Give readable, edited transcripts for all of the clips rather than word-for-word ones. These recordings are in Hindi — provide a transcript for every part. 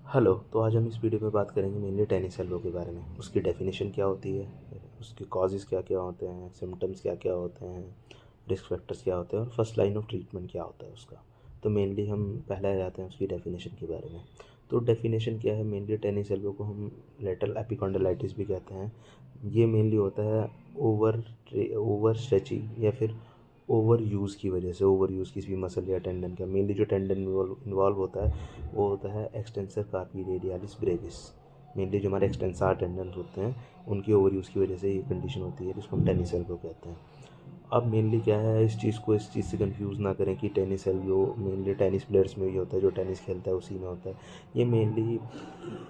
हेलो। तो आज हम इस वीडियो में बात करेंगे मेनली टेनिस एल्बो के बारे में। उसकी डेफिनेशन क्या होती है, उसके कॉजेज़ क्या क्या होते हैं, सिम्टम्स क्या क्या होते हैं, रिस्क फैक्टर्स क्या होते हैं और फर्स्ट लाइन ऑफ ट्रीटमेंट क्या होता है उसका। तो मेनली हम पहले आ जाते हैं उसकी डेफिनेशन के बारे में। तो डेफिनेशन क्या है, मेनली टेनिस एल्बो को हम लेटरल एपिकॉन्डिलाइटिस भी कहते हैं। ये मेनली होता है ओवर स्ट्रेचिंग या फिर ओवर यूज़ की वजह से। ओवर यूज़ किसी भी मसल या टेंडन का, मेनली जो टेंडन इन्वॉल्व होता है वो होता है एक्सटेंसर कार्पी रेडियालिस ब्रेविस। मेनली जो हमारे एक्सटेंसार टेंडन होते हैं उनकी ओवर यूज़ की वजह से ये कंडीशन होती है जिसको हम टेनिस एल्बो कहते हैं। अब मेनली क्या है, इस चीज़ से कंफ्यूज ना करें कि tennis elbow mainly tennis players में ही होता है, जो टेनिस खेलता है उसी में होता है। ये मेनली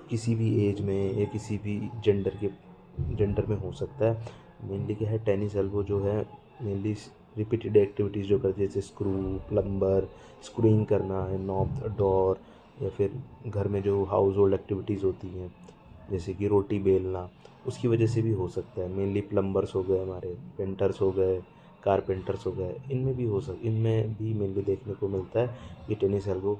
किसी भी एज में या किसी भी जेंडर में हो सकता है। मेनली क्या है, टेनिस एल्बो जो है मेनली रिपीटेड एक्टिविटीज़ जो करती है जैसे स्क्रू, प्लम्बर, स्क्रूइंग करना है, नॉब डोर, या फिर घर में जो हाउस होल्ड एक्टिविटीज़ होती हैं जैसे कि रोटी बेलना, उसकी वजह से भी हो सकता है। मेनली प्लम्बर्स हो गए, हमारे पेंटर्स हो गए, कारपेंटर्स हो गए, इनमें भी मेनली देखने को मिलता है कि टेनिस एल्बो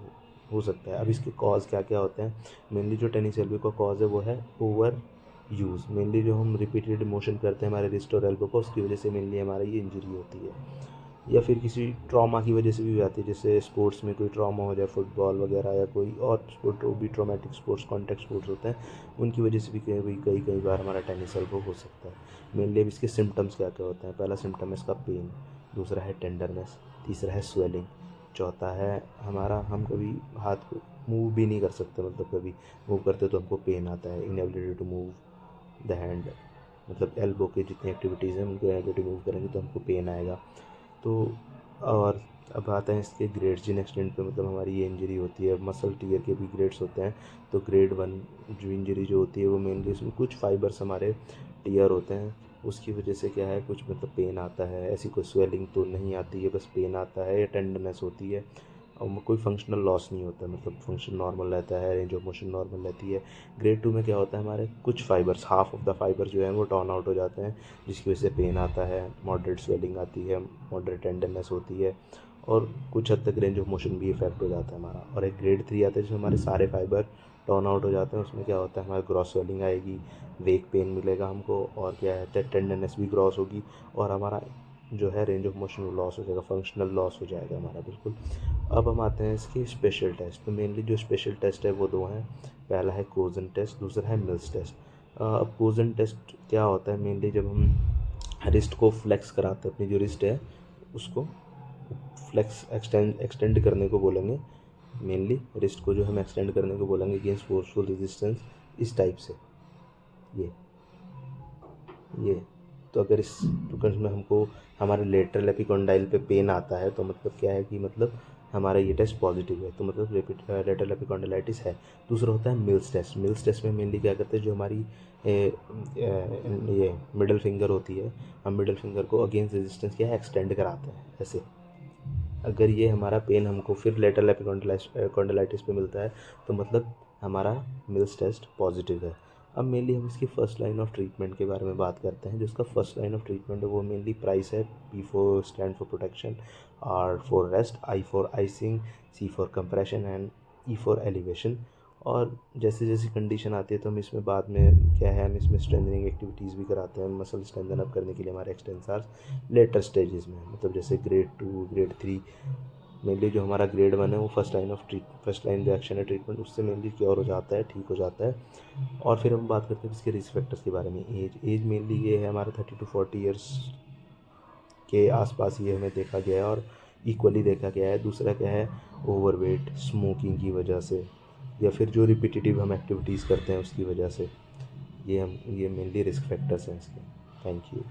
हो सकता है। अब इसके कॉज क्या क्या होते हैं, मेनली जो टेनिस एल्बो का कॉज है वो है ओवर यूज़। मेनली जो हम रिपीटेड मोशन करते हैं हमारे रिस्ट और एल्बो को, उसकी वजह से मेनली हमारा ये इंजरी होती है। या फिर किसी ट्रॉमा की वजह से भी आती है, जैसे स्पोर्ट्स में कोई ट्रॉमा हो जाए, फुटबॉल वगैरह या कोई और स्पोर्ट भी ट्रॉमेटिक स्पोर्ट्स, कॉन्टैक्ट स्पोर्ट्स होते हैं, उनकी वजह से भी कई बार हमारा टेनिस एल्बो हो सकता है। मेनली अब इसके सिम्टम्स क्या क्या होते हैं। पहला सिम्टम है इसका पेन, दूसरा है टेंडरनेस, तीसरा है स्वेलिंग, चौथा है हमारा हम कभी हाथ को मूव भी नहीं कर सकते, मतलब कभी मूव करते तो हमको पेन आता है। Inability to move the hand, मतलब एल्बो की जितनी एक्टिविटीज़ हैं उनको इनएबिलिटी मूव करेंगे तो हमको पेन आएगा। तो और अब आते हैं इसके ग्रेड्स, जिन एक्सटेंट पे मतलब हमारी ये इंजरी होती है। मसल टीयर के भी ग्रेड्स होते हैं। तो ग्रेड 1 जो इंजरी जो होती है वो मेनली उसमें कुछ फाइबर्स हमारे टीयर होते हैं, उसकी वजह से क्या है कुछ मतलब पेन आता है। ऐसी कोई स्वेलिंग तो नहीं आती है, बस पेन आता है या टेंडरनेस होती है। और कोई फंक्शनल लॉस नहीं होता, मतलब फंक्शन नॉर्मल रहता है, रेंज ऑफ मोशन नॉर्मल रहती है। ग्रेड 2 में क्या होता है, हमारे कुछ fibres, half of the fibre जो है वो टर्न आउट हो जाते हैं, जिसकी वजह से पेन आता है, मॉडरेट स्वेलिंग आती है, मॉडरेट टेंडरनेस होती है और कुछ हद तक रेंज ऑफ मोशन भी इफेक्ट हो जाता है हमारा। और एक ग्रेड 3 आता है जिसमें हमारे सारे फाइबर टर्न आउट हो जाते हैं। उसमें क्या होता है, हमारा ग्रॉस स्वेलिंग आएगी, वेक पेन मिलेगा हमको, और क्या है टेंडरनेस भी ग्रॉस होगी, और हमारा जो है रेंज ऑफ मोशन वो लॉस हो जाएगा, फंक्शनल लॉस हो जाएगा हमारा बिल्कुल। अब हम आते हैं इसके स्पेशल टेस्ट। तो मेनली जो स्पेशल टेस्ट है वो दो हैं। पहला है कोजन टेस्ट, दूसरा है मिल्स टेस्ट। अब कोजन टेस्ट क्या होता है, मेनली जब हम रिस्ट को फ्लेक्स कराते हैं, अपनी जो रिस्ट है उसको फ्लेक्स एक्सटेंड करने को बोलेंगे। मेनली रिस्ट को जो हम एक्सटेंड करने को बोलेंगे अगेंस्ट फोर्सफुल रेजिस्टेंस, इस टाइप से। ये ये तो अगर इस टुकड़ में हमको हमारे लेटरल एपिकॉन्डाइल पे पेन आता है तो मतलब क्या है कि मतलब हमारा ये टेस्ट पॉजिटिव है, तो मतलब लेटरल एपिकॉन्डाइलाइटिस है। दूसरा होता है मिल्स टेस्ट। मिल्स टेस्ट में मेनली क्या करते हैं, जो हमारी ये मिडल फिंगर होती है, हम मिडल फिंगर को अगेंस्ट रेजिस्टेंस क्या है एक्सटेंड कराते हैं ऐसे। अगर ये हमारा पेन हमको फिर लेटरल एपिकॉन्डाइलाइटिस पे मिलता है तो मतलब हमारा मिल्स टेस्ट पॉजिटिव है। अब मेनली हम इसकी फर्स्ट लाइन ऑफ ट्रीटमेंट के बारे में बात करते हैं। जिसका फर्स्ट लाइन ऑफ ट्रीटमेंट है वो मेनली प्राइस है। P for stand for protection, R for rest, I for icing, C for compression and E for elevation. और जैसे जैसी कंडीशन आती है तो हम इसमें बाद में क्या है, हम इसमें स्ट्रेंथनिंग एक्टिविटीज़ भी कराते हैं मसल स्ट्रेंथन अप करने के लिए हमारे एक्सटेंसार्स लेटर स्टेजेस में, मतलब जैसे ग्रेड 2, ग्रेड 3। मेनली जो हमारा ग्रेड 1 है वो फर्स्ट लाइन रिएक्शन है ट्रीटमेंट, उससे मेनली क्योर हो जाता है, ठीक हो जाता है। और फिर हम बात करते हैं इसके रिस्क फैक्टर्स के बारे में। एज मेनली ये है हमारा 30 to 40 ईयर्स के आसपास ये हमें देखा गया है और इक्वली देखा गया है। दूसरा क्या है, ओवरवेट, स्मोकिंग की वजह से, या फिर जो रिपीटेटिव हम एक्टिविटीज़ करते हैं उसकी वजह से। ये मेनली रिस्क फैक्टर्स हैं इसके। Thank you.